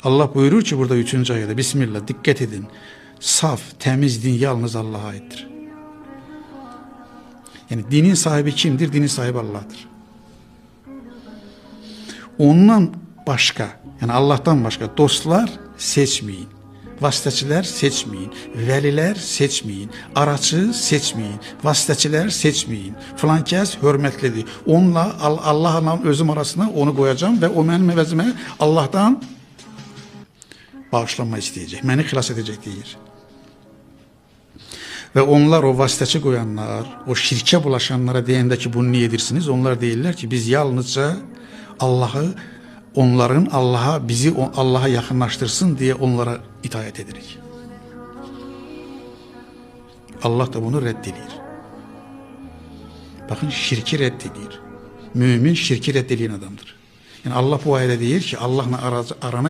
Allah buyurur ki burada 3. ayədə, Bismillah, dikkat edin. Saf, temiz din yalnız Allah'a aittir. Yani dinin sahibi kimdir? Dinin sahibi Allah'tır. Ondan başka, yani Allah'tan başka dostlar seçmeyin. Vasitəçilər seçmeyin. Vəlilər seçmeyin. Araçı seçmeyin. Vasitəçilər seçmeyin. Filan kəs hörmətlidir. Onunla Allah'la özüm arasına onu koyacağım ve o mənim əvəzimə Allah'tan bağışlanma istəyəcək. Məni xilas edəcək deyir. Ve onlar, o vasitəçi koyanlar, o şirkə bulaşanlara deyəndə ki bunu niye edirsiniz? Onlar deyirlər ki biz yalnızca Allah'ı, onların bizi Allah'a yakınlaştırsın diye onlara itaat edirik. Allah da bunu reddedilir. Bakın, şirki reddedilir. Mümin şirki reddedilen adamdır. Yani Allah bu ayette deyir ki Allah'la aranı